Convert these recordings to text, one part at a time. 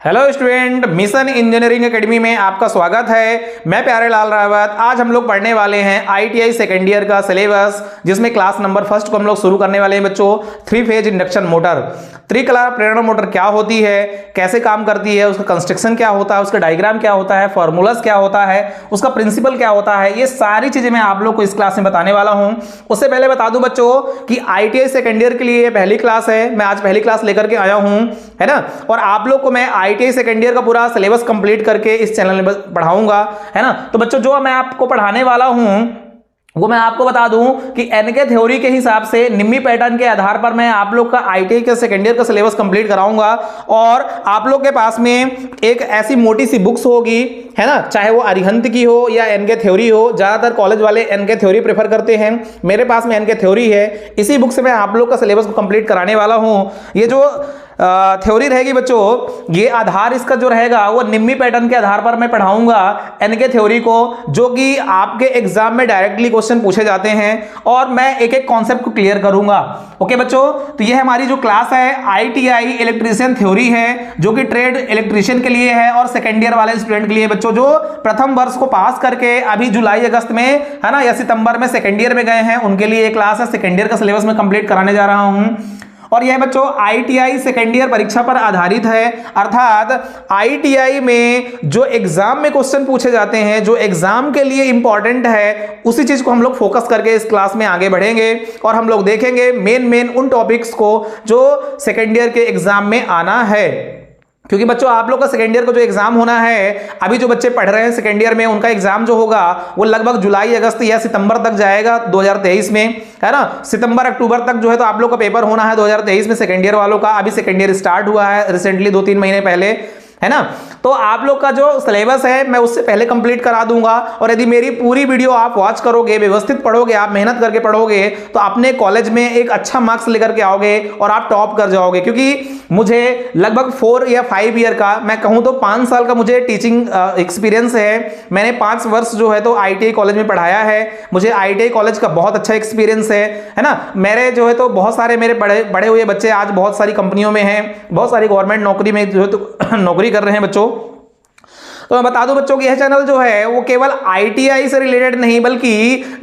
Hello student, mission engineering academy में आपका स्वागत है। मैं प्यारे लाल रावत। आज हम लोग पढ़ने वाले हैं आईटीआई सेकेंड ईयर का सिलेबस, जिसमें क्लास नंबर फर्स्ट को हम लोग शुरू करने वाले हैं बच्चों। 3 फेज इंडक्शन मोटर, त्रिकला प्रेरणा मोटर क्या होती है, कैसे काम करती है, उसका कंस्ट्रक्शन क्या होता है, उसका डायग्राम क्या होता है, फॉर्मूलाज क्या होता है, उसका प्रिंसिपल क्या होता है, ये सारी चीजें मैं आप लोग को इस क्लास में बताने वाला हूं। उससे पहले बता दूं बच्चों कि आईटीआई सेकेंड ईयर के लिए पहली क्लास है। मैं आज पहली क्लास लेकर के आया हूं, है ना। और आप लोग को मैं आईटीआई सेकेंड ईयर का पूरा सिलेबस कंप्लीट करके इस चैनल में पढ़ाऊंगा, है ना। तो बच्चों जो मैं आपको पढ़ाने वाला हूं वो मैं आपको बता दूं कि एनके थ्योरी के हिसाब से निम्मी पैटर्न के आधार पर मैं आप लोग का आईटीआई के सेकेंड ईयर का सिलेबस कंप्लीट कराऊंगा। और आप लोग के पास में एक ऐसी मोटी सी बुक्स होगी, है ना, चाहे वो अरिहंत की हो या एनके थ्योरी हो। ज्यादातर कॉलेज वाले एनके थ्योरी प्रेफर करते हैं, मेरे पास में एनके थ्योरी है। इसी बुक से मैं आप लोग का सिलेबस को कंप्लीट कराने वाला हूं। ये जो थ्योरी रहेगी बच्चों, ये आधार इसका जो रहेगा वो निम्मी पैटर्न के आधार पर मैं पढ़ाऊंगा एनके थ्योरी को, जो कि आपके एग्जाम में डायरेक्टली क्वेश्चन पूछे जाते हैं और मैं एक एक कॉन्सेप्ट को क्लियर करूंगा। ओके बच्चों, तो ये हमारी जो क्लास है आईटीआई इलेक्ट्रीशियन थ्योरी है, जो कि ट्रेड इलेक्ट्रीशियन के लिए है और सेकेंड ईयर वाले स्टूडेंट के लिए बच्चों जो प्रथम वर्ष को पास करके अभी जुलाई अगस्त में, है ना, या सितंबर में सेकेंड ईयर में गए हैं, उनके लिए ये क्लास है। सेकेंड ईयर का सिलेबस में कंप्लीट कराने जा रहा हूं। और यह बच्चों आईटीआई सेकेंड ईयर परीक्षा पर आधारित है, अर्थात आईटीआई में जो एग्जाम में क्वेश्चन पूछे जाते हैं, जो एग्जाम के लिए इंपॉर्टेंट है, उसी चीज को हम लोग फोकस करके इस क्लास में आगे बढ़ेंगे और हम लोग देखेंगे मेन उन टॉपिक्स को जो सेकेंड ईयर के एग्जाम में आना है। क्योंकि बच्चों आप लोग का सेकेंड ईयर का जो एग्जाम होना है, अभी जो बच्चे पढ़ रहे हैं सेकेंड ईयर में, उनका एग्जाम जो होगा वो लगभग जुलाई अगस्त या सितंबर तक जाएगा 2023 में, है ना। सितंबर अक्टूबर तक जो है तो आप लोग का पेपर होना है 2023 में सेकेंड ईयर वालों का। अभी सेकेंड ईयर स्टार्ट हुआ है रिसेंटली 2-3 महीने पहले, है ना। तो आप लोग का जो सिलेबस है मैं उससे पहले कंप्लीट करा दूंगा। और यदि मेरी पूरी वीडियो आप वॉच करोगे, व्यवस्थित पढ़ोगे, आप मेहनत करके पढ़ोगे, तो अपने कॉलेज में एक अच्छा मार्क्स लेकर के आओगे और आप टॉप कर जाओगे। क्योंकि मुझे लगभग 4 या 5 ईयर का, मैं कहूं तो 5 साल का मुझे टीचिंग एक्सपीरियंस है। मैंने 5 वर्ष जो है तो आईटीआई कॉलेज में पढ़ाया है। मुझे आईटीआई कॉलेज का बहुत अच्छा एक्सपीरियंस है ना। मेरे जो है तो बहुत सारे मेरे बड़े हुए बच्चे आज बहुत सारी कंपनियों में हैं, बहुत सारी गवर्नमेंट नौकरी में जो है तो नौकरी कर रहे हैं बच्चों। तो मैं बता दूं बच्चों कि यह चैनल जो है वो केवल आईटीआई से रिलेटेड नहीं, बल्कि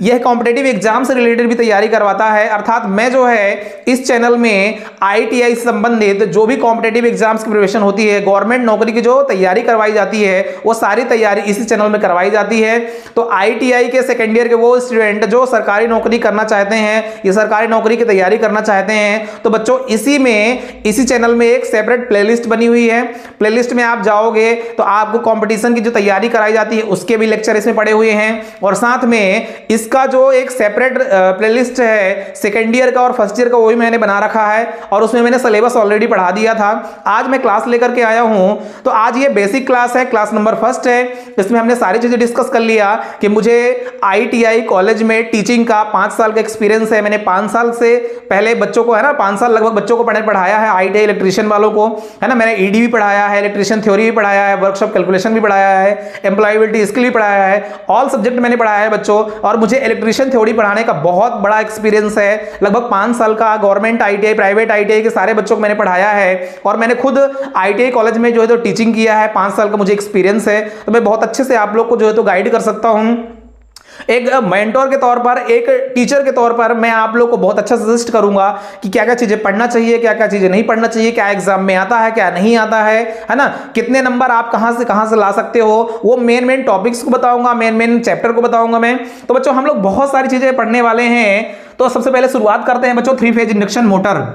यह कॉम्पिटिटिव एग्जाम से रिलेटेड भी तैयारी करवाता है। अर्थात मैं जो है इस चैनल में आईटीआई से संबंधित जो भी कॉम्पिटिटिव एग्जाम्स की प्रिपरेशन होती है, गवर्नमेंट नौकरी की जो तैयारी करवाई जाती है, वो सारी तैयारी इसी चैनल में करवाई जाती है। तो आईटीआई के सेकेंड ईयर के वो स्टूडेंट जो सरकारी नौकरी करना चाहते हैं या सरकारी नौकरी की तैयारी करना चाहते हैं, तो बच्चों इसी चैनल में एक सेपरेट प्लेलिस्ट बनी हुई है। प्लेलिस्ट में आप जाओगे तो आपको कॉम्पिटिशन की जो तैयारी कराई जाती है उसके भी लेक्चर इसमें पड़े हुए हैं। और साथ में इसका जो एक सेपरेट प्लेलिस्ट है सेकेंड ईयर का और फर्स्ट ईयर का, वो भी मैंने बना रखा है और उसमें मैंने सिलेबस ऑलरेडी पढ़ा दिया था। आज मैं क्लास लेकर के आया हूं, तो आज ये बेसिक क्लास है, क्लास नंबर फर्स्ट है। इसमें हमने सारी चीजें डिस्कस कर लिया कि मुझे आईटीआई कॉलेज में टीचिंग का 5 साल का एक्सपीरियंस है। मैंने 5 साल से पहले बच्चों को, है ना, 5 साल लगभग बच्चों को पढ़ाया है, आईटीआई इलेक्ट्रीशियन वालों को, है ना। मैंने ईडी भी पढ़ाया है, इलेक्ट्रीशियन थ्योरी भी पढ़ाया है, वर्कशॉप कैलकुलेशन भी पढ़ाया है, एम्प्लॉयबिलिटी स्किल भी पढ़ाया है, ऑल सब्जेक्ट मैंने पढ़ाया है बच्चों। और मुझे इलेक्ट्रीशियन थ्योरी पढ़ाने का बहुत बड़ा एक्सपीरियंस है, लगभग 5 साल का। गवर्नमेंट आईटीआई, प्राइवेट आईटीआई के सारे बच्चों को मैंने पढ़ाया है और मैंने खुद आईटीआई कॉलेज में जो है तो टीचिंग किया है। 5 साल का मुझे एक्सपीरियंस है, तो मैं बहुत अच्छे से आप लोग को जो है तो गाइड कर सकता हूं। एक मेंटोर के तौर पर, एक टीचर के तौर पर मैं आप लोग को बहुत अच्छा सजेस्ट करूंगा कि क्या क्या चीजें पढ़ना चाहिए, क्या क्या चीजें नहीं पढ़ना चाहिए, क्या एग्जाम में आता है, क्या नहीं आता है ना। कितने नंबर आप कहां से ला सकते हो, वो मेन टॉपिक्स को बताऊंगा, मेन चैप्टर को बताऊंगा मैं। तो बच्चों हम लोग बहुत सारी चीजें पढ़ने वाले हैं। तो सबसे पहले शुरुआत करते हैं बच्चों 3 फेज इंडक्शन मोटर।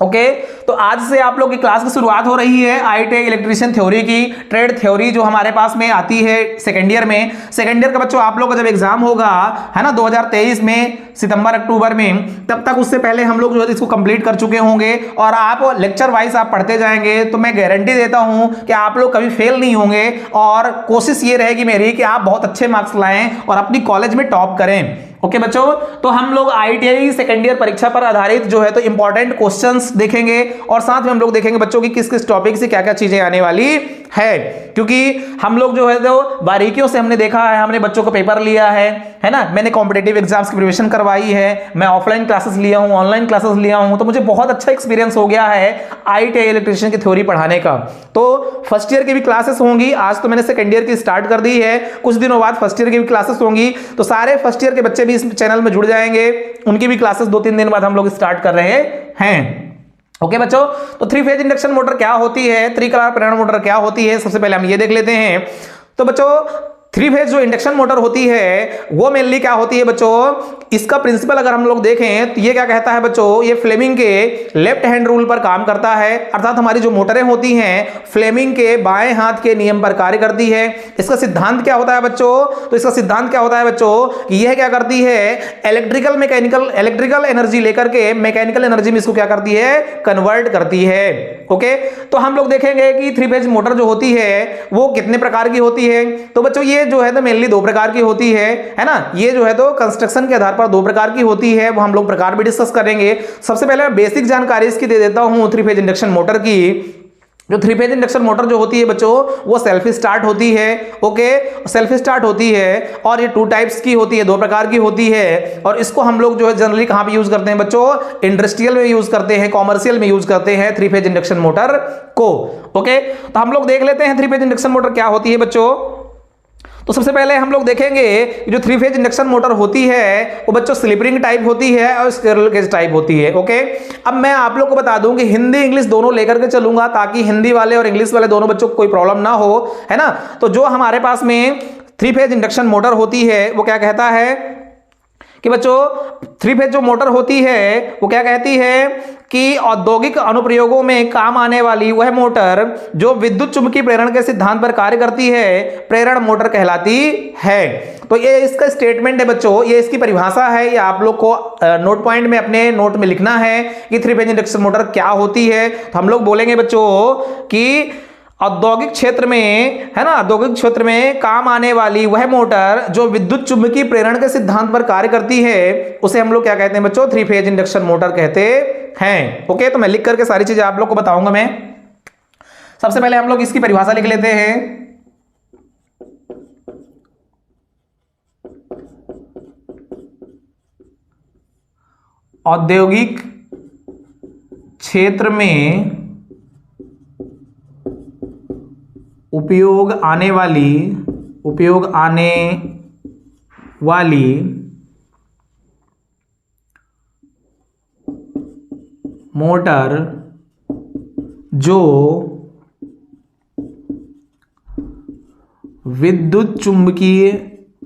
ओके, तो आज से आप लोग की क्लास की शुरुआत हो रही है आईटीआई इलेक्ट्रीशियन थ्योरी की, ट्रेड थ्योरी जो हमारे पास में आती है सेकेंड ईयर में। सेकेंड ईयर का बच्चों आप लोग का जब एग्जाम होगा, है ना, 2023 में सितंबर अक्टूबर में, तब तक उससे पहले हम लोग जो है इसको कंप्लीट कर चुके होंगे और आप लेक्चर वाइज आप पढ़ते जाएंगे। तो मैं गारंटी देता हूं कि आप लोग कभी फेल नहीं होंगे और कोशिश ये रहेगी मेरी कि आप बहुत अच्छे मार्क्स लाएं और अपनी कॉलेज में टॉप करें। ओके बच्चों, तो हम लोग आईटीआई सेकेंड ईयर परीक्षा पर आधारित जो है तो इंपॉर्टेंट क्वेश्चंस देखेंगे और साथ में हम लोग देखेंगे बच्चों की किस किस टॉपिक से क्या क्या चीजें आने वाली है, क्योंकि हम लोग जो है तो बारीकियों से हमने देखा है, हमने बच्चों को पेपर लिया है ना, मैंने कॉम्पिटेटिव एग्जाम्स की प्रिपरेशन करवाई है, मैं ऑफलाइन क्लासेस लिया हूं, ऑनलाइन क्लासेस लिया हूं, तो मुझे बहुत अच्छा एक्सपीरियंस हो गया है ITI इलेक्ट्रिशियन की थ्योरी पढ़ाने का। तो फर्स्ट ईयर की भी क्लासेस होंगी, आज तो मैंने सेकंड ईयर की स्टार्ट कर दी है, कुछ दिनों बाद फर्स्ट ईयर की भी क्लासेस होंगी, तो सारे फर्स्ट ईयर के बच्चे भी इस चैनल में जुड़ जाएंगे, उनकी भी क्लासेस 2-3 दिन बाद हम लोग स्टार्ट कर रहे हैं। ओके बच्चों, तो 3 फेज इंडक्शन मोटर क्या होती है, त्रिकला प्रेरण मोटर क्या होती है, सबसे पहले हम ये देख लेते हैं। तो बच्चों 3 फेज जो इंडक्शन मोटर होती है वो मेनली क्या होती है बच्चों, इसका प्रिंसिपल अगर हम लोग देखें तो ये क्या कहता है बच्चों, ये फ्लेमिंग के लेफ्ट हैंड रूल पर काम करता है, अर्थात हमारी जो मोटरें होती हैं फ्लेमिंग के बाएं हाथ के नियम पर कार्य करती है। इसका सिद्धांत क्या होता है बच्चों, तो इसका सिद्धांत क्या होता है बच्चों कि यह क्या करती है, इलेक्ट्रिकल एनर्जी लेकर के मैकेनिकल एनर्जी में इसको क्या करती है, कन्वर्ट करती है। ओके, तो हम लोग देखेंगे कि 3 फेज मोटर जो होती है वो कितने प्रकार की होती है। तो बच्चों ये जो है तो मेनली 2 प्रकार की होती है ना, ये जो है तो कंस्ट्रक्शन के आधार पर 2 प्रकार की होती है, वो हम लोग प्रकार भी डिस्कस करेंगे। सबसे पहले मैं बेसिक जानकारी इसकी दे देता हूं 3 फेज इंडक्शन मोटर की। जो 3 फेज इंडक्शन मोटर जो होती है बच्चों वो सेल्फ स्टार्ट होती है। ओके, सेल्फ स्टार्ट होती है और ये 2 टाइप्स की होती है, 2 प्रकार की होती है, और इसको हम लोग जो है जनरली कहां पे यूज करते हैं बच्चों, इंडस्ट्रियल में यूज करते हैं, कॉमर्शियल में यूज करते हैं 3 फेज इंडक्शन मोटर को। ओके, तो हम लोग देख लेते हैं 3 फेज इंडक्शन मोटर क्या होती है बच्चों। तो सबसे पहले हम लोग देखेंगे जो 3 फेज इंडक्शन मोटर होती है वो बच्चों स्लिप रिंग टाइप होती है और स्क्विरल केज टाइप होती है। ओके, अब मैं आप लोग को बता दूं कि हिंदी इंग्लिश दोनों लेकर के चलूंगा ताकि हिंदी वाले और इंग्लिश वाले दोनों बच्चों को कोई प्रॉब्लम ना हो, है ना। तो जो हमारे पास में 3 फेज इंडक्शन मोटर होती है वो क्या कहता है कि बच्चों 3 फेज जो मोटर होती है वो क्या कहती है कि औद्योगिक अनुप्रयोगों में काम आने वाली वह मोटर जो विद्युत चुंबकीय प्रेरण के सिद्धांत पर कार्य करती है प्रेरण मोटर कहलाती है। तो ये इसका स्टेटमेंट है बच्चों, ये इसकी परिभाषा है, ये आप लोग को नोट पॉइंट में अपने नोट में लिखना है कि 3 फेज इंडक्शन मोटर क्या होती है। तो हम लोग बोलेंगे बच्चों कि औद्योगिक क्षेत्र में, है ना, औद्योगिक क्षेत्र में काम आने वाली वह मोटर जो विद्युत चुंबकीय प्रेरण के सिद्धांत पर कार्य करती है उसे हम लोग क्या कहते हैं बच्चों, 3 फेज इंडक्शन मोटर कहते हैं। ओके, तो मैं लिख करके सारी चीजें आप लोग को बताऊंगा मैं। सबसे पहले हम लोग इसकी परिभाषा लिख लेते हैं। औद्योगिक क्षेत्र में उपयोग आने वाली मोटर जो विद्युत चुंबकीय प्रेरण के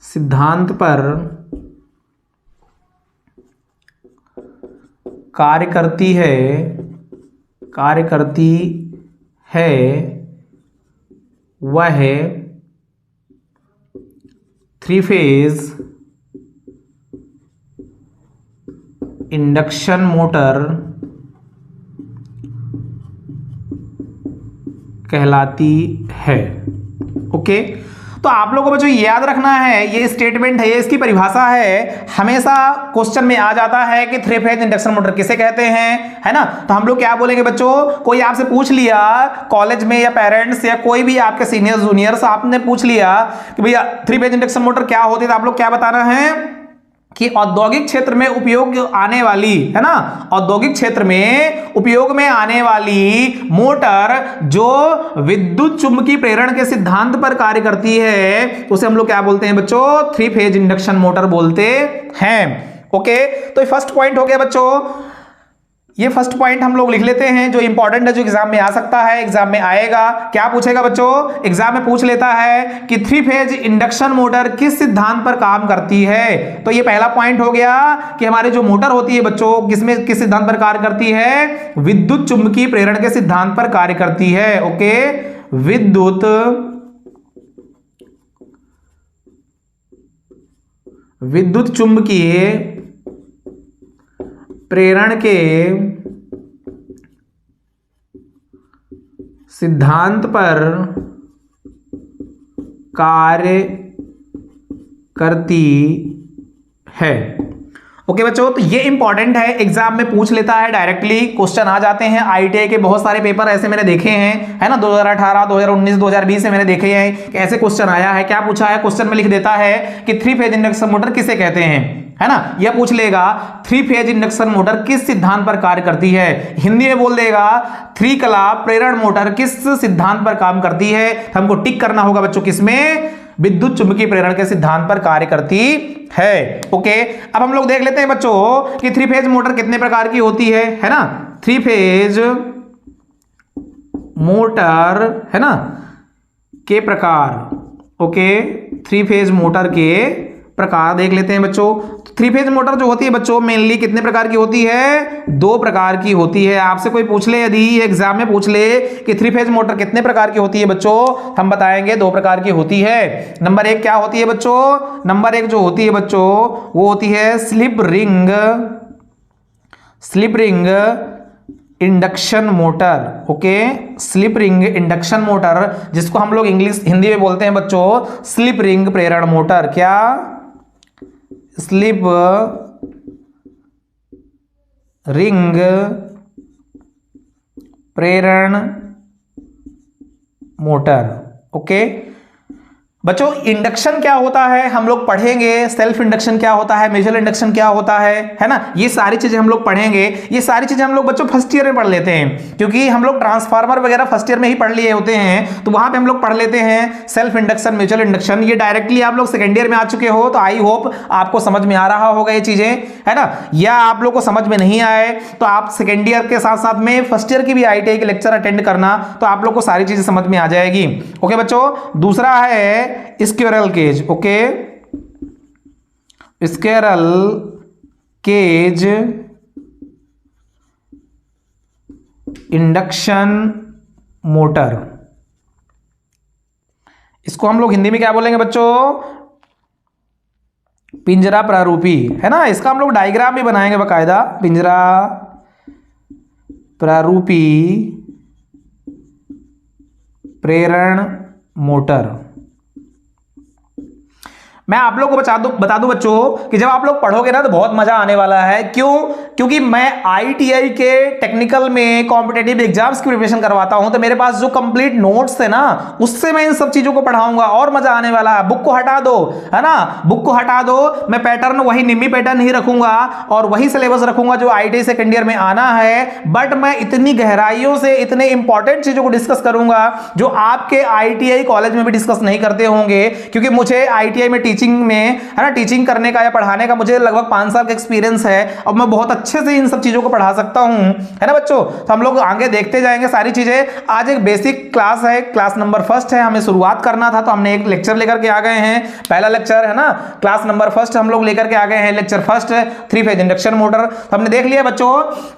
सिद्धांत पर कार्य करती है वह 3 फेज इंडक्शन मोटर कहलाती है। ओके, तो आप लोगों को बच्चों याद रखना है, ये स्टेटमेंट है, ये इसकी परिभाषा है। हमेशा क्वेश्चन में आ जाता है कि 3 फेज इंडक्शन मोटर किसे कहते हैं, है ना। तो हम लोग क्या बोलेंगे बच्चों, कोई आपसे पूछ लिया कॉलेज में या पेरेंट्स या कोई भी आपके सीनियर जूनियर्स आपने पूछ लिया कि भैया 3 फेज इंडक्शन मोटर क्या होती है, तो आप लोग क्या बताना है कि औद्योगिक क्षेत्र में उपयोग आने वाली, है ना, औद्योगिक क्षेत्र में उपयोग में आने वाली मोटर जो विद्युत चुंबकीय प्रेरण के सिद्धांत पर कार्य करती है उसे हम लोग क्या बोलते हैं बच्चों, 3 फेज इंडक्शन मोटर बोलते हैं। ओके, तो ये फर्स्ट पॉइंट हो गया बच्चों। ये फर्स्ट पॉइंट हम लोग लिख लेते हैं जो इंपॉर्टेंट है, जो एग्जाम में आ सकता है, एग्जाम में आएगा। क्या पूछेगा बच्चों, एग्जाम में पूछ लेता है कि 3 फेज इंडक्शन मोटर किस सिद्धांत पर काम करती है। तो ये पहला पॉइंट हो गया कि हमारी जो मोटर होती है बच्चों किस सिद्धांत पर कार्य करती है, विद्युत चुंबकीय प्रेरण के सिद्धांत पर कार्य करती है। ओके, विद्युत चुंबकीय प्रेरण के सिद्धांत पर कार्य करती है। ओके बच्चों, तो ये इंपॉर्टेंट है, एग्जाम में पूछ लेता है, डायरेक्टली क्वेश्चन आ जाते हैं। आईटीआई के बहुत सारे पेपर ऐसे मैंने देखे हैं, है ना, 2018, 2019, 2020 से मैंने देखे हैं कि ऐसे क्वेश्चन आया है। क्या पूछा है क्वेश्चन में? लिख देता है कि थ्री फेज इंडक्शन मोटर किसे कहते हैं, है ना, यह पूछ लेगा थ्री फेज इंडक्शन मोटर किस सिद्धांत पर कार्य करती है। हिंदी में बोल देगा थ्री कला प्रेरण मोटर किस सिद्धांत पर काम करती है। हमको टिक करना होगा बच्चों, किसमें? विद्युत चुंबकीय प्रेरण के सिद्धांत पर कार्य करती है। ओके, अब हम लोग देख लेते हैं बच्चों कि थ्री फेज मोटर कितने प्रकार की होती है ना। थ्री फेज मोटर, है ना, के प्रकार। ओके, थ्री फेज मोटर के प्रकार देख लेते हैं बच्चों। तो थ्री फेज मोटर जो होती है बच्चों मेनली कितने प्रकार की होती है? दो प्रकार की होती है। आपसे कोई पूछ ले, यदि एग्जाम में पूछ ले कि थ्री फेज मोटर कितने प्रकार की होती है बच्चों, हम बताएंगे दो प्रकार की होती है। नंबर एक क्या होती है बच्चों? नंबर एक जो होती है बच्चों वो होती है slip ring induction motor. Okay, slip ring induction motor, जिसको हम लोग हिंदी में बोलते हैं बच्चों स्लिप रिंग प्रेरण मोटर। क्या? स्लिप रिंग प्रेरण मोटर। ओके बच्चों, इंडक्शन क्या होता है हम लोग पढ़ेंगे, सेल्फ इंडक्शन क्या होता है, म्यूचुअल इंडक्शन क्या होता है ना, ये सारी चीजें हम लोग पढ़ेंगे। ये सारी चीजें हम लोग बच्चों फर्स्ट ईयर में पढ़ लेते हैं, क्योंकि हम लोग ट्रांसफार्मर वगैरह फर्स्ट ईयर में ही पढ़ लिए होते हैं, तो वहां पे हम लोग पढ़ लेते हैं सेल्फ इंडक्शन, म्यूचुअल इंडक्शन। ये डायरेक्टली आप लोग सेकेंड ईयर में आ चुके हो, तो आई होप आपको समझ में आ रहा होगा ये चीजें, है ना। या आप लोग को समझ में नहीं आए तो आप सेकेंड ईयर के साथ साथ में फर्स्ट ईयर की भी आईटीआई के लेक्चर अटेंड करना, तो आप लोग को सारी चीजें समझ में आ जाएगी। ओके बच्चों, दूसरा है squirrel cage. Okay, squirrel cage induction motor, इसको हम लोग हिंदी में क्या बोलेंगे बच्चों? पिंजरा प्रारूपी, है ना। इसका हम लोग डायग्राम भी बनाएंगे बकायदा, पिंजरा प्रारूपी प्रेरण मोटर। मैं आप लोगों को बता दूं बच्चों कि जब आप लोग पढ़ोगे ना तो बहुत मजा आने वाला है। क्यों? क्योंकि मैं आईटीआई के टेक्निकल में कॉम्पिटेटिव एग्जाम्स की प्रिपरेशन करवाता हूं, तो मेरे पास जो कंप्लीट नोट्स है ना उससे मैं इन सब चीजों को पढ़ाऊंगा और मजा आने वाला है। बुक को हटा दो, है ना, बुक को हटा दो, मैं पैटर्न वही निम्मी पैटर्न ही रखूंगा और वही सिलेबस रखूंगा जो आईटीआई सेकेंड ईयर में आना है, बट मैं इतनी गहराइयों से इतने इंपॉर्टेंट चीजों को डिस्कस करूंगा जो आपके आईटीआई कॉलेज में भी डिस्कस नहीं करते होंगे, क्योंकि मुझे आईटीआई में टीचिंग में, है ना, टीचिंग करने का या पढ़ाने का मुझे लगभग 5 साल का एक्सपीरियंस है और मैं बहुत अच्छे से इन सब चीजों को पढ़ा सकता हूं, है ना बच्चों। तो हम लोग आगे देखते जाएंगे सारी चीजें। आज एक बेसिक क्लास है, क्लास नंबर फर्स्ट है, हमें शुरुआत करना था तो हमने एक लेक्चर लेकर के आ गए हैं, पहला लेक्चर, है ना, क्लास नंबर फर्स्ट हम लोग लेकर के आ गए हैं, lecture first, three phase induction motor. तो हमने देख लिया बच्चों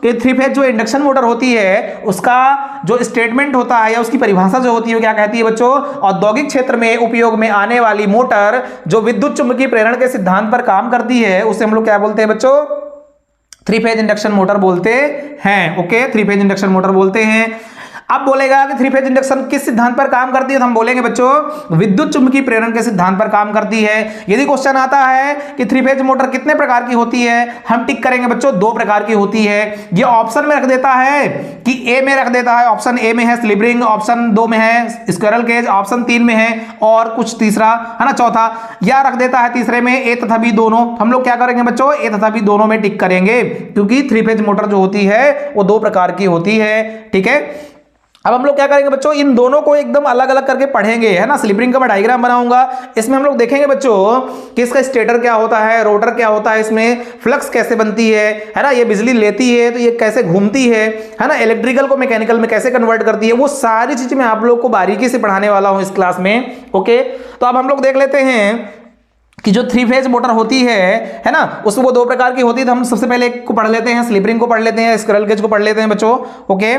कि थ्री फेज जो इंडक्शन मोटर होती है उसका जो स्टेटमेंट होता है या उसकी परिभाषा जो होती है वो क्या कहती है बच्चों? औद्योगिक क्षेत्र में उपयोग में आने वाली मोटर जो विद्युत चुंबकीय प्रेरण के सिद्धांत पर काम करती है उसे हम लोग क्या बोलते हैं बच्चों? थ्री फेज इंडक्शन मोटर बोलते हैं। Okay, three phase induction motor बोलते हैं। अब बोलेगा कि थ्री फेज इंडक्शन किस सिद्धांत पर काम करती है, तो हम बोलेंगे बच्चों विद्युत चुंबकीय प्रेरण के सिद्धांत पर काम करती है। यदि क्वेश्चन आता है कि थ्री फेज मोटर कितने प्रकार की होती है, हम टिक करेंगे बच्चों दो प्रकार की होती है। ये ऑप्शन में रख देता है कि ए में रख देता है, ऑप्शन ए में है स्लिप रिंग, ऑप्शन 2 में है स्क्विरल केज, ऑप्शन 3 में है और कुछ तीसरा, है ना, चौथा, या रख देता है तीसरे में ए तथा बी दोनों। हम लोग क्या करेंगे बच्चों? ए तथा बी दोनों में टिक करेंगे, क्योंकि थ्री फेज मोटर जो होती है वो दो प्रकार की होती है। ठीक है, अब हम लोग क्या करेंगे बच्चों? इन दोनों को एकदम अलग अलग करके पढ़ेंगे, है ना। स्लिप रिंग का मैं डायग्राम बनाऊंगा, इसमें हम लोग देखेंगे बच्चों कि इसका स्टेटर क्या होता है, रोटर क्या होता है, इसमें फ्लक्स कैसे बनती है ना, ये बिजली लेती है तो ये कैसे घूमती है ना, इलेक्ट्रिकल को मैकेनिकल में कैसे कन्वर्ट करती है, वो सारी चीजें मैं आप लोग को बारीकी से पढ़ाने वाला हूं इस क्लास में। ओके, तो अब हम लोग देख लेते हैं कि जो थ्री फेज मोटर होती है ना, उसमें वो दो प्रकार की होती है। तो हम सबसे पहले एक को पढ़ लेते हैं, स्लिप रिंग को पढ़ लेते हैं, स्क्विरल केज को पढ़ लेते हैं बच्चों। ओके,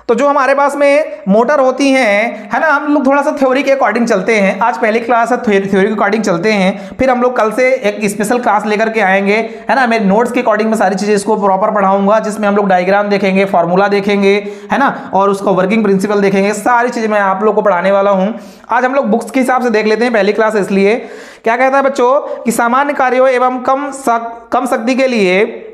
तो जो हमारे पास में मोटर होती हैं, है ना, हम लोग थोड़ा सा थ्योरी के अकॉर्डिंग चलते हैं। आज पहली क्लास है, थ्योरी के अकॉर्डिंग चलते हैं, फिर हम लोग कल से एक स्पेशल क्लास लेकर के आएंगे, है ना। मेरे नोट्स के अकॉर्डिंग मैं सारी चीजें इसको प्रॉपर पढ़ाऊंगा, जिसमें हम लोग डायग्राम देखेंगे, फॉर्मूला देखेंगे, है ना, और उसका वर्किंग प्रिंसिपल देखेंगे। सारी चीजें मैं आप लोग को पढ़ाने वाला हूं। आज हम लोग बुक्स के हिसाब से देख लेते हैं, पहली क्लास इसलिए। क्या कहता है बच्चों कि सामान्य कार्यों एवं कम शक्ति के लिए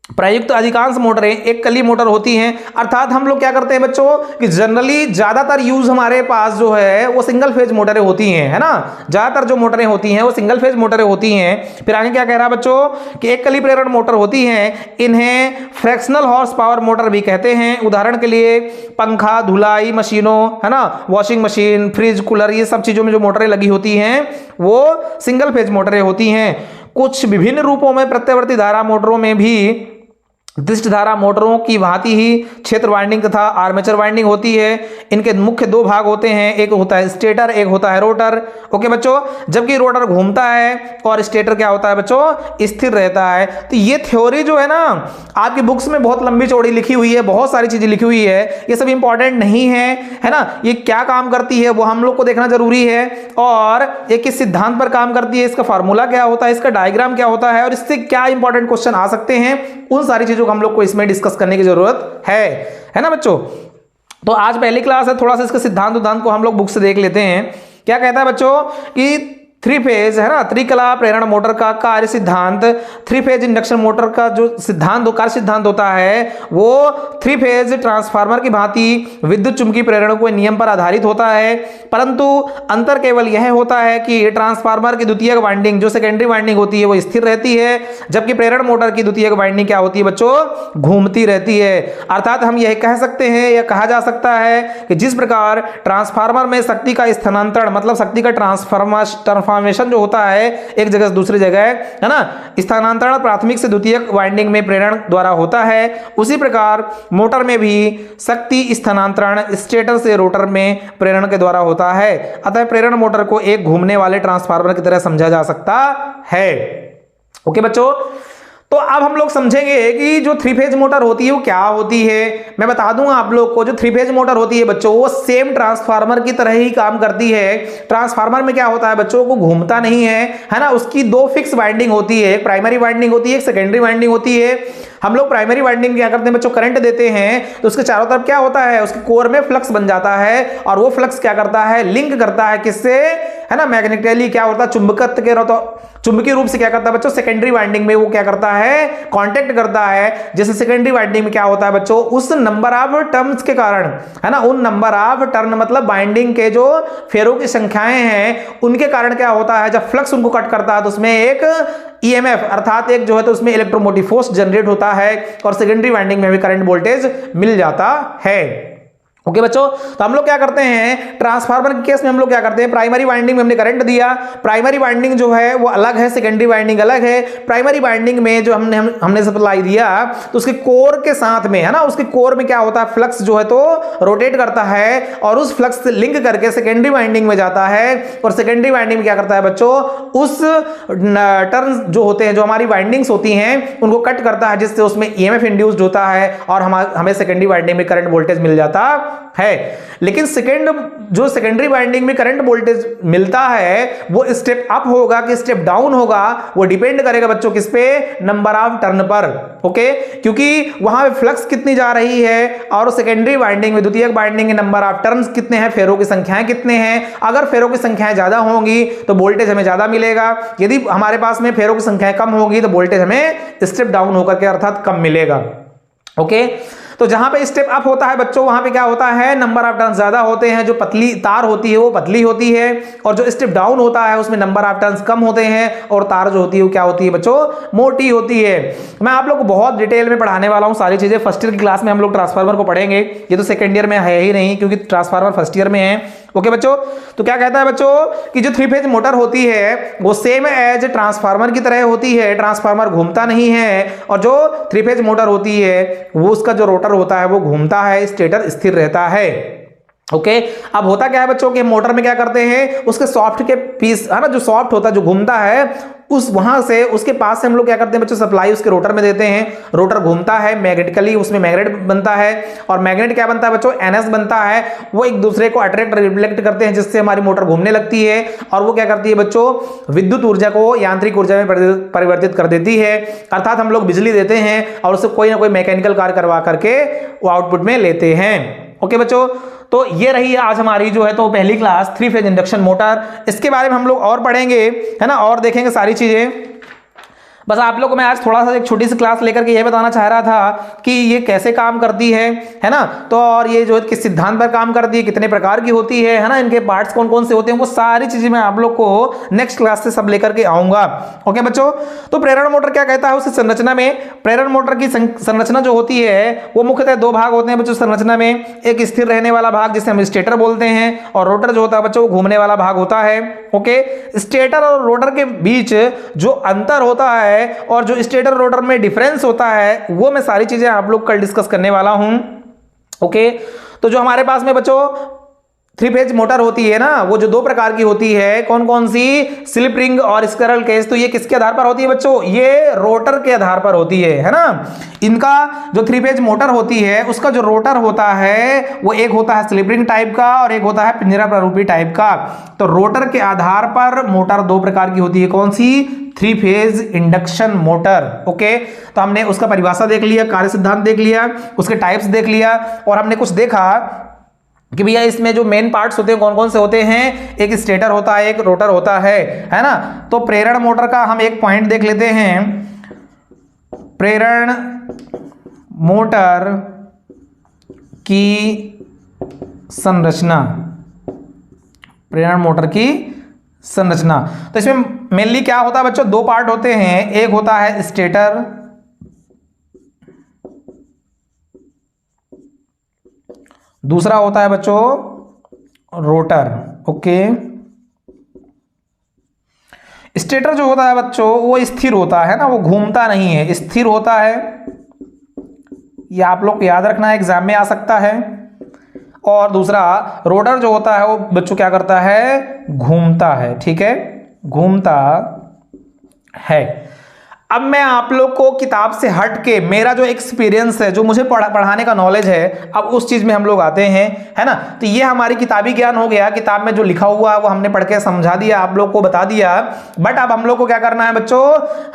प्रयुक्त अधिकांश मोटरें एक कली मोटर होती हैं। अर्थात हम लोग क्या करते हैं बच्चों कि जनरली ज्यादातर यूज हमारे पास जो है वो सिंगल फेज मोटरें होती हैं, है ना। ज्यादातर जो मोटरें होती हैं वो सिंगल फेज मोटरें होती हैं। फिर आगे क्या कह रहा है बच्चों कि एक कली प्रेरण मोटर होती हैं, इन्हें फ्रैक्शनल हॉर्स पावर मोटर भी कहते हैं। उदाहरण के लिए पंखा, धुलाई मशीनों, है ना, वॉशिंग मशीन, फ्रिज, कूलर, ये सब चीजों में जो मोटरें लगी होती हैं वो सिंगल फेज मोटरें होती हैं। कुछ विभिन्न रूपों में प्रत्यावर्ती धारा मोटरों में भी दिष्ट धारा मोटरों की भांति ही क्षेत्र वाइंडिंग तथा आर्मेचर वाइंडिंग होती है। इनके मुख्य दो भाग होते हैं, एक होता है स्टेटर, एक होता है रोटर। ओके बच्चों, जबकि रोटर घूमता है और स्टेटर क्या होता है बच्चों, स्थिर रहता है। तो ये थ्योरी जो है ना आपकी बुक्स में बहुत लंबी चौड़ी लिखी हुई है, बहुत सारी चीजें लिखी हुई है, ये सब इंपॉर्टेंट नहीं है ना। ये क्या काम करती है वो हम लोग को देखना जरूरी है, और ये किस सिद्धांत पर काम करती है, इसका फॉर्मूला क्या होता है, इसका डायग्राम क्या होता है, और इससे क्या इंपॉर्टेंट क्वेश्चन आ सकते हैं, उन सारी चीजों को हम लोग को इसमें डिस्कस करने की जरूरत है ना बच्चों। तो आज पहली क्लास है, थोड़ा सा इसके सिद्धांत को हम लोग बुक से देख लेते हैं। क्या कहता है बच्चों कि थ्री फेज, है ना, त्रिकला प्रेरण मोटर का कार्य सिद्धांत, थ्री फेज इंडक्शन मोटर का जो सिद्धांत कार्य सिद्धांत होता है वो थ्री फेज ट्रांसफार्मर की भांति विद्युत चुंबकीय प्रेरण के नियम पर आधारित होता है। परंतु अंतर केवल यह होता है कि ट्रांसफार्मर की द्वितीयक वाइंडिंग जो सेकेंडरी वाइंडिंग होती है वो स्थिर रहती है, जबकि प्रेरण मोटर की द्वितीयक वाइंडिंग क्या होती है बच्चों, घूमती रहती है। अर्थात हम यह कह सकते हैं या कहा जा सकता है कि जिस प्रकार ट्रांसफार्मर में शक्ति का स्थानांतरण मतलब शक्ति का ट्रांसफॉर्मेशन जो होता है एक जगह से दूसरी जगह, है ना, स्थानांतरण प्राथमिक से द्वितीयक वाइंडिंग में प्रेरण द्वारा होता है, उसी प्रकार मोटर में भी शक्ति स्थानांतरण स्टेटर से रोटर में प्रेरण के द्वारा होता है। अतः प्रेरण मोटर को एक घूमने वाले ट्रांसफार्मर की तरह समझा जा सकता है। ओके बच्चों, तो अब हम लोग समझेंगे कि जो थ्री फेज मोटर होती है वो क्या होती है। मैं बता दूंगा आप लोग को, जो थ्री फेज मोटर होती है बच्चों वो सेम ट्रांसफार्मर की तरह ही काम करती है। ट्रांसफार्मर में क्या होता है बच्चों, को घूमता नहीं है ना। उसकी दो फिक्स वाइंडिंग होती है, एक प्राइमरी वाइंडिंग होती है, एक सेकेंडरी वाइंडिंग होती है। हम लोग प्राइमरी वाइंडिंग क्या करते हैं बच्चों, करंट देते हैं तो उसके चारों तरफ क्या होता है, उसके कोर में फ्लक्स बन जाता है, और वो फ्लक्स क्या करता है, लिंक करता है किससे, है ना, मैग्नेटिकली क्या होता है, चुंबकत्व के चुंबकीय रूप से क्या करता है बच्चों, सेकेंडरी वाइंडिंग में वो क्या करता है, कांटेक्ट करता है। जैसे सेकेंडरी वाइंडिंग में क्या होता है बच्चों, उस नंबर ऑफ टर्न्स के कारण, है ना, उन नंबर ऑफ टर्न मतलब बाइंडिंग के जो फेरों की संख्याएं हैं उनके कारण क्या होता है, जब फ्लक्स उनको कट करता है तो उसमें एक ईएमएफ अर्थात एक जो है तो उसमें इलेक्ट्रोमोटिव फोर्स जनरेट होता है, और सेकेंडरी वाइंडिंग में भी करंट वोल्टेज मिल जाता है। ओके बच्चों, तो हम लोग क्या करते हैं, ट्रांसफार्मर के केस में हम लोग क्या करते हैं, प्राइमरी वाइंडिंग में हमने करंट दिया, प्राइमरी वाइंडिंग जो है वो अलग है, सेकेंडरी वाइंडिंग अलग है। प्राइमरी वाइंडिंग में जो हमने सप्लाई दिया तो उसके कोर के साथ में, है ना, उसके कोर में क्या होता है, फ्लक्स जो है तो रोटेट करता है, और उस फ्लक्स से लिंक करके सेकेंडरी वाइंडिंग में जाता है, और सेकेंडरी वाइंडिंग में क्या करता है बच्चों, उस टर्न जो होते हैं, जो हमारी वाइंडिंग्स होती हैं उनको कट करता है, जिससे उसमें ईएमएफ इंड्यूस्ड होता है, और हमें सेकेंडरी वाइंडिंग में करंट वोल्टेज मिल जाता है। लेकिन जो सेकेंडरी वाइंडिंग में करंट वोल्टेज मिलता है वो स्टेप अप होगा कि स्टेप डाउन होगा, वो डिपेंड करेगा बच्चों किस पे, नंबर ऑफ टर्न पर। ओके, क्योंकि वहां पे फ्लक्स कितनी जा रही है, और सेकेंडरी वाइंडिंग में द्वितीयक वाइंडिंग के नंबर ऑफ टर्न्स कितने हैं, फेरों की संख्याएं कितने हैं। अगर फेरों की संख्याएं ज्यादा होंगी तो वोल्टेज हमें ज्यादा मिलेगा, यदि हमारे पास में फेरों की संख्याएं कम होगी तो वोल्टेज हमें स्टेप डाउन होकर के अर्थात कम मिलेगा। ओके, तो जहां पे स्टेप अप होता है बच्चों वहां पे क्या होता है, नंबर ऑफ टर्न्स ज्यादा होते हैं, जो पतली तार होती है वो पतली होती है, और जो स्टेप डाउन होता है उसमें नंबर ऑफ टर्न्स कम होते हैं, और तार जो होती है वो क्या होती है बच्चों, मोटी होती है। मैं आप लोग को बहुत डिटेल में पढ़ाने वाला हूं सारी चीजें। फर्स्ट ईयर की क्लास में हम लोग ट्रांसफार्मर को पढ़ेंगे, ये तो सेकंड ईयर में है ही नहीं क्योंकि ट्रांसफार्मर फर्स्ट ईयर में है। ओके बच्चों, तो क्या कहता है बच्चों कि जो थ्री फेज मोटर होती है वो सेम एज ट्रांसफार्मर की तरह होती है, ट्रांसफार्मर घूमता नहीं है, और जो थ्री फेज मोटर होती है वो उसका जो रोटर होता है वो घूमता है, स्टेटर स्थिर रहता है। ओके, अब होता क्या है बच्चों कि मोटर में क्या करते हैं, उसके सॉफ्ट के पीस, है ना, जो सॉफ्ट होता है जो घूमता है उस वहां से उसके पास से हम लोग क्या करते हैं बच्चों, सप्लाई उसके रोटर में देते हैं, रोटर घूमता है मैग्नेटिकली, उसमें मैग्नेट बनता है और मैग्नेट क्या बनता है बच्चों, NS बनता है। वो एक दूसरे को अट्रैक्ट रिफ्लेक्ट करते हैं जिससे हमारी मोटर घूमने लगती है और वो क्या करती है बच्चों, विद्युत ऊर्जा को यांत्रिक ऊर्जा में परिवर्तित कर देती है। अर्थात हम लोग बिजली देते हैं और उससे कोई ना कोई मैकेनिकल कार्य करवा करके वो आउटपुट में लेते हैं। ओके बच्चों, तो ये रही आज हमारी जो है तो पहली क्लास 3 फेज इंडक्शन मोटर। इसके बारे में हम लोग और पढ़ेंगे, है ना, और देखेंगे सारी चीजें। बस आप लोग को मैं आज थोड़ा सा एक छोटी सी क्लास लेकर के ये बताना चाह रहा था कि ये कैसे काम करती है ना, तो और ये जो है किस सिद्धांत पर काम करती है, कितने प्रकार की होती है ना, इनके पार्ट्स कौन कौन से होते हैं, वो सारी चीजें मैं आप लोग को नेक्स्ट क्लास से सब लेकर के आऊंगा। ओके बच्चों, तो प्रेरण मोटर क्या कहता है उसकी संरचना में। प्रेरण मोटर की संरचना जो होती है वो मुख्यतः दो भाग होते हैं बच्चों संरचना में। एक स्थिर रहने वाला भाग जिसे हम स्टेटर बोलते हैं और रोटर जो होता है बच्चों वो घूमने वाला भाग होता है। ओके, स्टेटर और रोटर के बीच जो अंतर होता है और जो स्टेटर रोटर में डिफरेंस होता है वो मैं सारी चीजें आप लोग कल डिस्कस करने वाला हूं। ओके, तो जो हमारे पास में बच्चों 3 फेज मोटर होती है ना, वो जो दो प्रकार की होती है, कौन कौन सी, स्लिप रिंग और स्क्विरल केज। तो ये किसके आधार पर होती है बच्चों, ये रोटर के आधार पर होती है ना। इनका जो 3 फेज मोटर होती है उसका जो रोटर होता है वो एक होता है स्लिप रिंग टाइप का और एक होता है पिंजरा प्रारूपी टाइप का। तो रोटर के आधार पर मोटर दो प्रकार की होती है, कौन सी, 3 फेज इंडक्शन मोटर। ओके, तो हमने उसका परिभाषा देख लिया, कार्य सिद्धांत देख लिया, उसके टाइप्स देख लिया और हमने कुछ देखा कि भैया इसमें जो मेन पार्ट्स होते हैं कौन कौन से होते हैं, एक स्टेटर होता है, एक रोटर होता है ना। तो प्रेरण मोटर का हम एक पॉइंट देख लेते हैं। प्रेरण मोटर की संरचना, प्रेरण मोटर की संरचना। तो इसमें मेनली क्या होता है बच्चों, दो पार्ट होते हैं, एक होता है स्टेटर, दूसरा होता है बच्चों रोटर। ओके, स्टेटर जो होता है बच्चों वो स्थिर होता है ना, वो घूमता नहीं है, स्थिर होता है। ये आप लोग को याद रखना, एग्जाम में आ सकता है। और दूसरा रोटर जो होता है वो बच्चों क्या करता है, घूमता है। ठीक है, घूमता है। अब मैं आप लोग को किताब से हट के मेरा जो एक्सपीरियंस है, जो मुझे पढ़ाने का नॉलेज है, अब उस चीज में हम लोग आते हैं, है ना। तो ये हमारी किताबी ज्ञान हो गया, किताब में जो लिखा हुआ है वो हमने पढ़ के समझा दिया, आप लोग को बता दिया। बट अब हम लोग को क्या करना है बच्चों,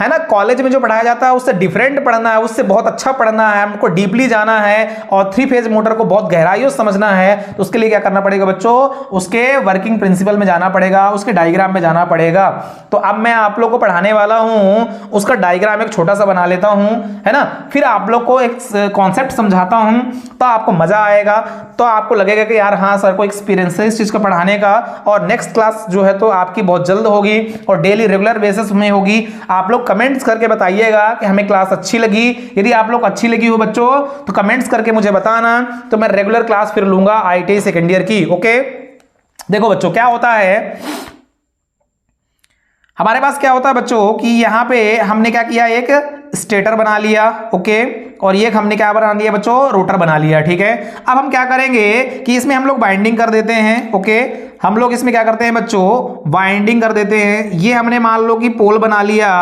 है ना, कॉलेज में जो पढ़ाया जाता है उससे डिफरेंट पढ़ना है, उससे बहुत अच्छा पढ़ना है, हमको डीपली जाना है और 3 फेज मोटर को बहुत गहराइयों से समझना है। तो उसके लिए क्या करना पड़ेगा बच्चों, उसके वर्किंग प्रिंसिपल में जाना पड़ेगा, उसके डायग्राम में जाना पड़ेगा। तो अब मैं आप लोग को पढ़ाने वाला हूं, उसका डायग्राम एक छोटा सा बना लेता हूं, है ना, फिर आप लोग को एक कॉन्सेप्ट समझाता हूं, तो आपको मजा आएगा, तो आपको लगेगा कि यार हाँ सर को एक्सपीरियंस है इस चीज का पढ़ाने का। और नेक्स्ट क्लास जो है तो आपकी बहुत जल्द होगी और डेली रेगुलर बेसिस में होगी। आप लोग कमेंट्स करके बताइएगा कि हमें क्लास अच्छी लगी। यदि आप लोग अच्छी लगी हो बच्चों तो कमेंट्स करके मुझे बताना, तो मैं रेगुलर क्लास फिर लूंगा ITI सेकेंड ईयर की। ओके, देखो बच्चों क्या होता है, हमारे पास क्या होता है बच्चों कि यहां पे हमने क्या किया, एक स्टेटर बना लिया। ओके, और ये हमने क्या बना लिया बच्चों, रोटर बना लिया। ठीक है, अब हम क्या करेंगे कि इसमें हम लोग बाइंडिंग कर देते हैं। ओके, हम लोग इसमें क्या करते हैं बच्चों, बाइंडिंग कर देते हैं। ये हमने मान लो कि पोल बना लिया,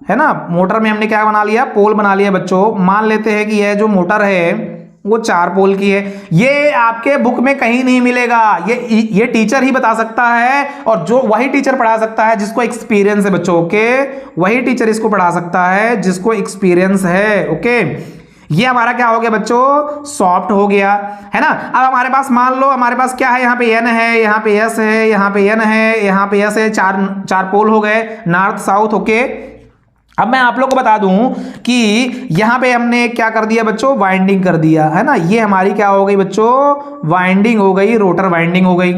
है ना, मोटर में हमने क्या बना लिया, पोल बना लिया बच्चों। मान लेते हैं कि यह जो मोटर है वो 4 पोल की है। ये आपके बुक में कहीं नहीं मिलेगा, ये टीचर ही बता सकता है और जो वही टीचर पढ़ा सकता है जिसको एक्सपीरियंस है बच्चों। ओके, वही टीचर इसको पढ़ा सकता है जिसको एक्सपीरियंस है। ओके, ये हमारा क्या हो गया बच्चों, सॉफ्ट हो गया, है ना। अब हमारे पास मान लो हमारे पास क्या है, यहाँ पे N है, यहाँ पे S है, यहाँ पे N है, यहाँ पे S है, चार पोल हो गए, नॉर्थ साउथ। ओके, अब मैं आप लोग को बता दूं कि यहां पे हमने क्या कर दिया बच्चों, वाइंडिंग कर दिया, है ना। ये हमारी क्या हो गई बच्चों, वाइंडिंग हो गई, रोटर वाइंडिंग हो गई।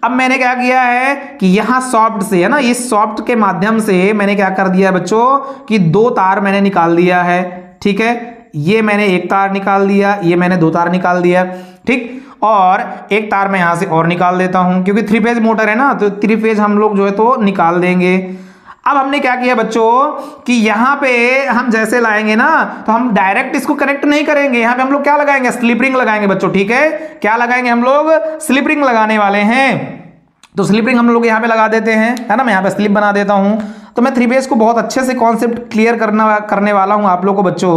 अब मैंने क्या किया है कि यहां सॉफ्ट से, है ना, इस सॉफ्ट के माध्यम से मैंने क्या कर दिया बच्चों कि 2 तार मैंने निकाल दिया है। ठीक है, ये मैंने 1 तार निकाल दिया, ये मैंने 2 तार निकाल दिया। ठीक, और 1 तार मैं यहां से और निकाल देता हूं क्योंकि 3 फेज मोटर है ना, तो 3 फेज हम लोग जो है तो निकाल देंगे। अब हमने क्या किया बच्चों कि यहां पे हम जैसे लाएंगे ना तो हम डायरेक्ट इसको कनेक्ट नहीं करेंगे, यहां पे हम लोग क्या लगाएंगे, स्लिप रिंग लगाएंगे बच्चों। ठीक है, क्या लगाएंगे हम लोग, स्लिप रिंग लगाने वाले हैं। तो स्लिप रिंग हम लोग यहां पे लगा देते हैं, है ना। मैं यहां पे स्लिप बना देता हूं। तो मैं थ्री फेज को बहुत अच्छे से कॉन्सेप्ट क्लियर करने वाला हूं आप लोग को बच्चों,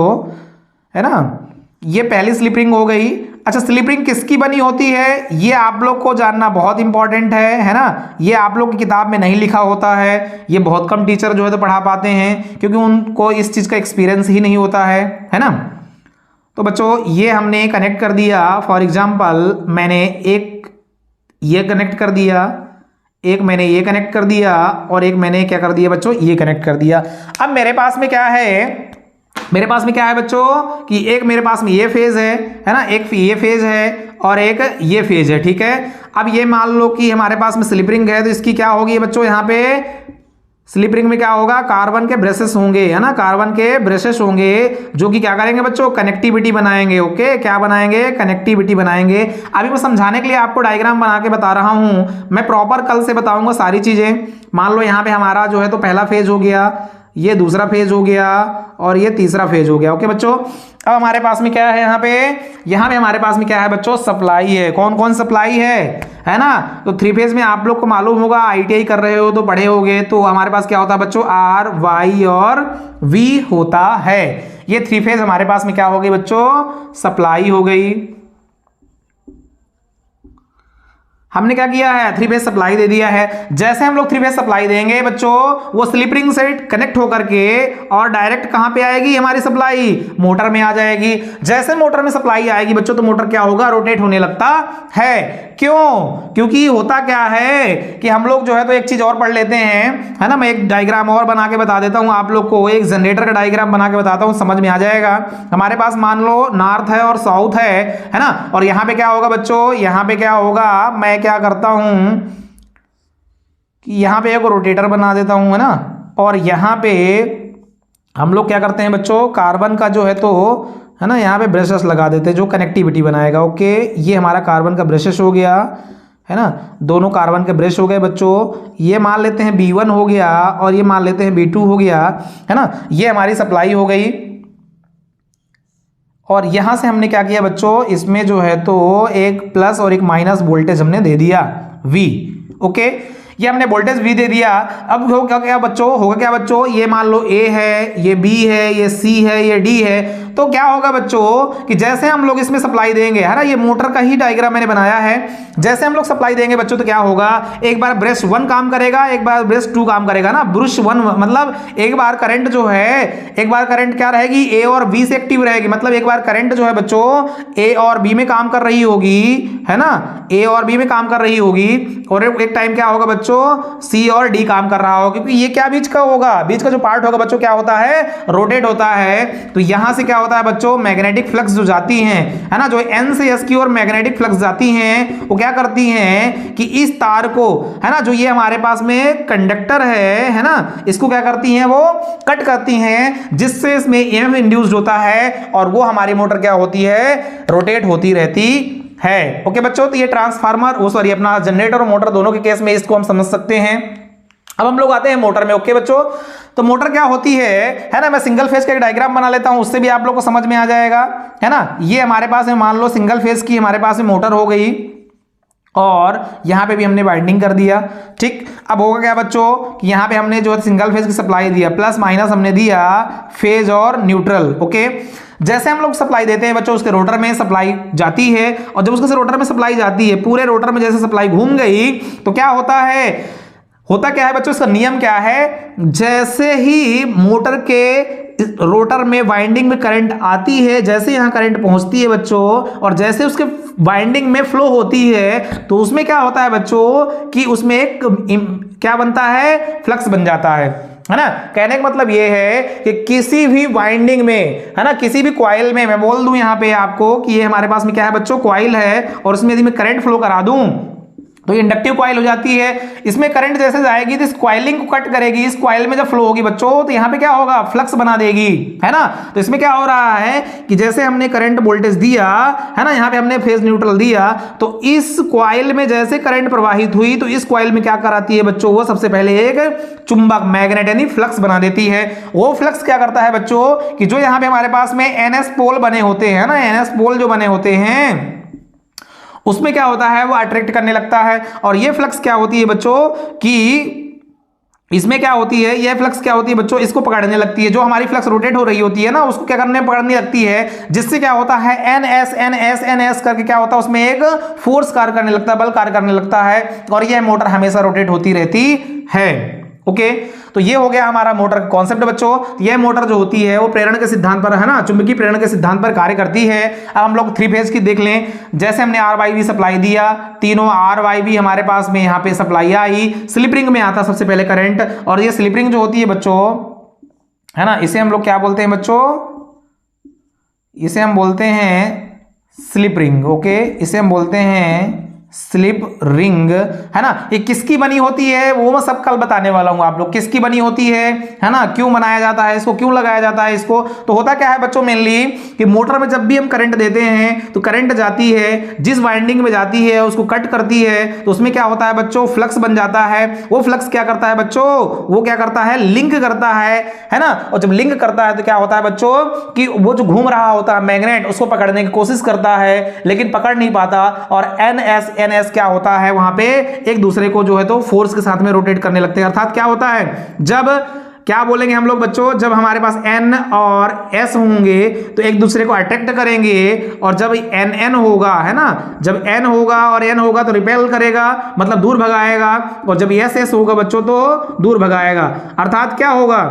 है ना। ये पहली स्लिप रिंग हो गई। अच्छा, स्लिप रिंग किसकी बनी होती है ये आप लोग को जानना बहुत इंपॉर्टेंट है ना। ये आप लोग की किताब में नहीं लिखा होता है, ये बहुत कम टीचर जो है तो पढ़ा पाते हैं, क्योंकि उनको इस चीज का एक्सपीरियंस ही नहीं होता है ना। तो बच्चों ये हमने कनेक्ट कर दिया। फॉर एग्जाम्पल मैंने एक ये कनेक्ट कर दिया, एक मैंने ये कनेक्ट कर दिया, और एक मैंने क्या कर दिया बच्चों, ये कनेक्ट कर दिया। अब मेरे पास में क्या है, मेरे पास में क्या है बच्चों कि एक मेरे पास में ये फेज है ना, एक ये फेज है और एक ये फेज है, ठीक है। अब ये मान लो कि हमारे पास में स्लिप रिंग है, तो इसकी क्या होगी बच्चों, यहाँ पे स्लिप रिंग में क्या होगा, कार्बन के ब्रशेस होंगे, है ना, कार्बन के ब्रशेस होंगे, जो कि क्या करेंगे बच्चों, कनेक्टिविटी बनाएंगे। ओके, क्या बनाएंगे, कनेक्टिविटी बनाएंगे। अभी मैं समझाने के लिए आपको डायग्राम बना के बता रहा हूं, मैं प्रॉपर कल से बताऊंगा सारी चीजें। मान लो यहाँ पे हमारा जो है तो पहला फेज हो गया, ये दूसरा फेज हो गया, और ये तीसरा फेज हो गया। ओके बच्चों, अब हमारे पास में क्या है, यहाँ पे हमारे पास में क्या है बच्चों, सप्लाई है। कौन कौन सप्लाई है ना। तो थ्री फेज में आप लोग को मालूम होगा, आईटीआई कर रहे हो तो पढ़े होगे, तो हमारे पास क्या होता है बच्चों, आर वाई और वी होता है। ये थ्री फेज हमारे पास में क्या हो गई बच्चों, सप्लाई हो गई। हमने क्या किया है, थ्री फेज सप्लाई दे दिया है। जैसे हम लोग थ्री फेज सप्लाई देंगे बच्चों, वो स्लिप रिंग से कनेक्ट होकर के और डायरेक्ट कहां पे आएगी हमारी सप्लाई, मोटर में आ जाएगी। जैसे मोटर में सप्लाई आएगी बच्चों, तो मोटर क्या होगा, रोटेट होने लगता है। क्यों, क्योंकि होता क्या है कि हम लोग जो है तो एक चीज और पढ़ लेते हैं, है ना। मैं एक डायग्राम और बना के बता देता हूं आप लोग को, एक जनरेटर का डायग्राम बना के बताता हूं, समझ में आ जाएगा। हमारे पास मान लो नॉर्थ है और साउथ है ना, और यहां पे क्या होगा बच्चों, यहां पे क्या होगा, मैं क्या करता हूं कि यहां पे एक रोटेटर बना देता हूं, है ना, और यहां पे हम लोग क्या करते हैं बच्चों, कार्बन का जो है तो, है ना, यहाँ पे ब्रशेस लगा देते हैं जो कनेक्टिविटी बनाएगा। ओके, ये हमारा कार्बन का ब्रशेस हो गया, है ना, दोनों कार्बन के ब्रश हो गए बच्चों। ये मान लेते हैं B1 हो गया, और ये मान लेते हैं B2 हो गया, है ना। ये हमारी सप्लाई हो गई, और यहां से हमने क्या किया बच्चों, इसमें जो है तो एक प्लस और एक माइनस वोल्टेज हमने दे दिया V। ओके, ये हमने वोल्टेज V दे दिया। अब होगा क्या बच्चों, ये मान लो A है, ये B है, ये C है, ये D है। तो क्या होगा बच्चों कि जैसे हम लोग इसमें सप्लाई देंगे, है ना, ये मोटर का ही डायग्राम मैंने बनाया है। जैसे हम लोग सप्लाई देंगे बच्चों, तो क्या होगा, एक बार ब्रश 1 काम करेगा, एक बार ब्रश 2 काम करेगा ना। ब्रश 1 मतलब एक बार करंट जो है, एक बार करंट क्या रहेगी, A और B से एक्टिव रहेगी। मतलब एक बार करंट जो है बच्चों A और B में काम कर रही होगी, है ना, A और B में काम कर रही होगी, और एक टाइम क्या होगा बच्चों, C और D काम कर रहा होगा, क्योंकि ये क्या बीच का होगा, बीच का जो पार्ट होगा बच्चों क्या होता है, रोटेट होता है। तो यहां से क्या होता है बच्चों, मैग्नेटिक फ्लक्स जो जाती हैं, है ना, जो N से S की ओर मैग्नेटिक फ्लक्स जाती हैं, वो क्या करती हैं कि इस तार को, है ना, जो ये हमारे पास में कंडक्टर है ना, इसको क्या करती हैं, वो कट करती हैं, जिससे इसमें EMF इंड्यूस्ड होता है, और वो हमारी मोटर क्या होती है, रोटेट होती रहती है। ओके बच्चों, तो ये ट्रांसफार्मर, वो सॉरी अपना जनरेटर और मोटर दोनों के केस में इसको हम समझ सकते हैं। अब हम लोग आते हैं मोटर में। ओके बच्चों, तो मोटर क्या होती है ना, मैं सिंगल फेज का एक डायग्राम बना लेता हूं, उससे भी आप लोग को समझ में आ जाएगा, है ना। ये हमारे पास में मान लो सिंगल फेज की हमारे पास में मोटर हो गई, और यहां पे भी हमने वाइंडिंग कर दिया। ठीक, अब होगा क्या बच्चों कि यहां पे हमने जो सिंगल फेज की सप्लाई दिया, प्लस माइनस हमने दिया फेज और न्यूट्रल। ओके, जैसे हम लोग सप्लाई देते हैं बच्चों, उसके रोटर में सप्लाई जाती है, और जब उसके रोटर में सप्लाई जाती है, पूरे रोटर में जैसे सप्लाई घूम गई, तो क्या होता क्या है बच्चों, इसका नियम क्या है, जैसे ही मोटर के रोटर में वाइंडिंग में करंट आती है, जैसे यहां करंट पहुंचती है बच्चों, और जैसे उसके वाइंडिंग में फ्लो होती है, तो उसमें क्या होता है बच्चों कि उसमें एक क्या बनता है, फ्लक्स बन जाता है ना। कहने का मतलब ये है कि किसी भी वाइंडिंग में, है ना, किसी भी कॉइल में, मैं बोल दूं यहां पे आपको कि ये हमारे पास में क्या है बच्चों, कॉइल है, और उसमें यदि मैं करंट फ्लो करा दूं, तो ये इंडक्टिव कॉइल हो जाती है। इसमें करंट जैसे जाएगी तो इस कॉइलिंग को कट करेगी, इस कॉइल में जब फ्लो होगी बच्चों, तो यहां पे क्या होगा, फ्लक्स बना देगी, है ना। तो इसमें क्या हो रहा है कि जैसे हमने करंट वोल्टेज दिया, है ना, यहां पे हमने फेज न्यूट्रल दिया, तो इस कॉइल में जैसे करंट प्रवाहित हुई, तो इस कॉइल में क्या कराती है बच्चों, वो सबसे पहले एक चुंबक मैग्नेट यानी फ्लक्स बना देती है। वो फ्लक्स क्या करता है बच्चों कि जो यहां पे हमारे पास में NS पोल बने होते हैं ना, NS पोल जो बने होते हैं, उसमें क्या होता है, वो अट्रैक्ट करने लगता है। और ये फ्लक्स क्या होती है बच्चों कि इसमें क्या होती है, ये फ्लक्स क्या होती है बच्चों, इसको पकड़ने लगती है। जो हमारी फ्लक्स रोटेट हो रही होती है ना, उसको क्या करने पकड़ने लगती है, जिससे क्या होता है N S N S N S करके क्या होता है, उसमें एक फोर्स कार्य करने लगता है, बल कार्य करने लगता है, और यह मोटर हमेशा रोटेट होती रहती है। ओके, तो ये हो गया हमारा मोटर का कॉन्सेप्ट बच्चों। यह मोटर जो होती है वो प्रेरण के सिद्धांत पर, है ना, चुंबकीय प्रेरण के सिद्धांत पर कार्य करती है। अब हम लोग 3 फेज की देख लें। जैसे हमने आर वाई वी सप्लाई दिया, तीनों आर वाई वी हमारे पास में यहाँ पे सप्लाई आई। स्लिप रिंग में आता सबसे पहले करंट, और ये स्लिप रिंग जो होती है बच्चों, है ना, इसे हम लोग क्या बोलते हैं बच्चों, इसे हम बोलते हैं स्लिप रिंग। ओके, इसे हम बोलते हैं स्लिप रिंग, है ना। ये किसकी बनी होती है वो मैं सब कल बताने वाला हूं आप लोग, किसकी बनी होती है ना, क्यों बनाया जाता है इसको, क्यों लगाया जाता है इसको। तो होता क्या है बच्चों, मेनली कि मोटर में जब भी हम करंट देते हैं तो करंट जाती है, जिस वाइंडिंग में जाती है उसको कट करती है, तो उसमें क्या होता है बच्चों, फ्लक्स बन जाता है। वो फ्लक्स क्या करता है बच्चों, वो क्या करता है, लिंक करता है ना। और जब लिंक करता है तो क्या होता है बच्चों कि वो जो घूम रहा होता है मैग्नेट, उसको पकड़ने की कोशिश करता है लेकिन पकड़ नहीं पाता, और एन एस क्या होता है, वहां पे एक दूसरे को जो है तो फोर्स के साथ में रोटेट करने लगते हैं। अर्थात क्या होता है, जब क्या बोलेंगे हम लोग बच्चों, जब हमारे पास एन और एस होंगे तो एक दूसरे को अट्रैक्ट करेंगे, और जब एन एन होगा, है ना, जब एन होगा और एन होगा तो रिपेल करेगा, मतलब दूर भगाएगा, और जब एस एस होगा बच्चों तो दूर भगाएगा। अर्थात क्या होगा,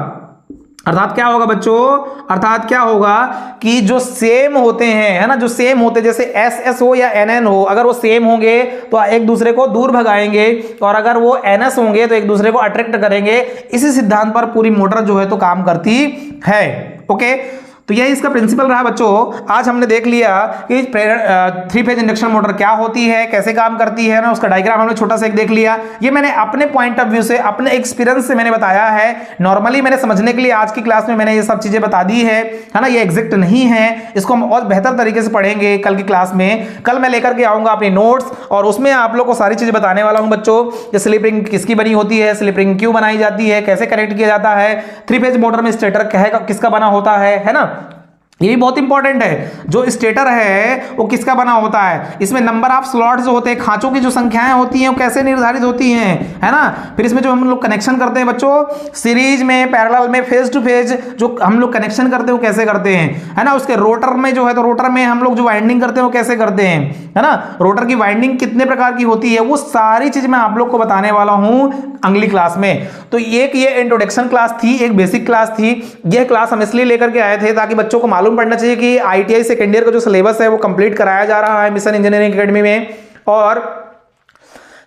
अर्थात क्या होगा बच्चों, अर्थात क्या होगा कि जो सेम होते हैं, है ना, जो सेम होते, जैसे एस एस हो या एन एन हो, अगर वो सेम होंगे तो एक दूसरे को दूर भगाएंगे, और अगर वो एन एस होंगे तो एक दूसरे को अट्रैक्ट करेंगे। इसी सिद्धांत पर पूरी मोटर जो है तो काम करती है। ओके, तो यही इसका प्रिंसिपल रहा बच्चों। आज हमने देख लिया कि 3 फेज इंडक्शन मोटर क्या होती है, कैसे काम करती है ना, उसका डायग्राम हमने छोटा सा एक देख लिया। ये मैंने अपने पॉइंट ऑफ व्यू से, अपने एक्सपीरियंस से मैंने बताया है। नॉर्मली मैंने समझने के लिए आज की क्लास में मैंने ये सब चीजें बता दी है ना। ये एग्जैक्ट नहीं है, इसको हम और बेहतर तरीके से पढ़ेंगे कल की क्लास में। कल मैं लेकर के आऊंगा अपनी नोट्स, और उसमें आप लोग को सारी चीजें बताने वाला हूं बच्चों। कि स्लिप रिंग किसकी बनी होती है, स्लिप रिंग क्यों बनाई जाती है, कैसे कनेक्ट किया जाता है, 3 फेज मोटर में स्टेटर किसका बना होता है ना। ये भी बहुत इंपॉर्टेंट है, जो स्टेटर है वो किसका बना होता है, इसमें नंबर ऑफ स्लॉट्स जो होते हैं, खांचों की जो संख्याएं होती हैं वो कैसे निर्धारित होती हैं, है ना। फिर इसमें जो हम लोग कनेक्शन करते हैं बच्चों, सीरीज में, पैरेलल में, फेज टू फेज जो हम लोग कनेक्शन करते हैं वो कैसे करते हैं, है ना। उसके रोटर में जो है तो रोटर में हम लोग जो वाइंडिंग करते हैं वो कैसे करते हैं, है ना। रोटर की वाइंडिंग कितने प्रकार की होती है, वो सारी चीज मैं आप लोग को बताने वाला हूं अगली क्लास में। तो एक ये इंट्रोडक्शन क्लास थी, एक बेसिक क्लास थी। यह क्लास हम इसलिए लेकर के आए थे ताकि बच्चों को मालूम पड़ना चाहिए कि आईटीआई सेकेंड ईयर का जो सिलेबस है वो कंप्लीट कराया जा रहा है मिशन इंजीनियरिंग एकेडमी में। और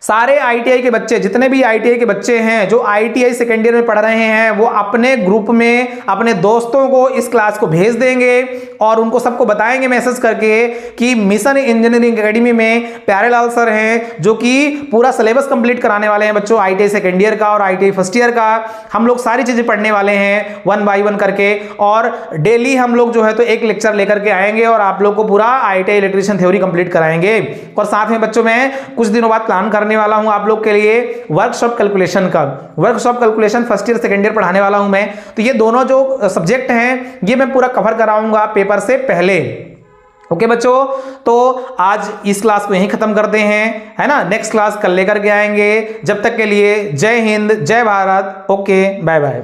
सारे आईटीआई के बच्चे, जितने भी आईटीआई के बच्चे हैं जो आईटीआई सेकेंड ईयर में पढ़ रहे हैं, वो अपने ग्रुप में अपने दोस्तों को इस क्लास को भेज देंगे और उनको सबको बताएंगे मैसेज करके कि मिशन इंजीनियरिंग एकेडमी में प्यारे लाल सर हैं जो कि पूरा सिलेबस कंप्लीट कराने वाले हैं बच्चों, आईटीआई सेकेंड ईयर का और आईटीआई फर्स्ट ईयर का। हम लोग सारी चीजें पढ़ने वाले हैं 1 बाय 1 करके, और डेली हम लोग जो है तो एक लेक्चर लेकर के आएंगे और आप लोग को पूरा आईटीआई इलेक्ट्रीशियन थ्योरी कंप्लीट कराएंगे। और साथ में बच्चों मैं कुछ दिनों बाद प्लान करने वाला हूं आप लोग के लिए वर्कशॉप कैलकुलेशन का, workshop calculation first year second year पढ़ाने वाला हूं मैं। तो ये दोनों जो सब्जेक्ट हैं ये मैं पूरा कवर कराऊंगा पेपर से पहले। ओके बच्चों, तो आज इस क्लास को यहीं खत्म करते हैं, है ना। नेक्स्ट क्लास कल लेकर के आएंगे। जब तक के लिए जय हिंद, जय भारत। Okay, bye bye.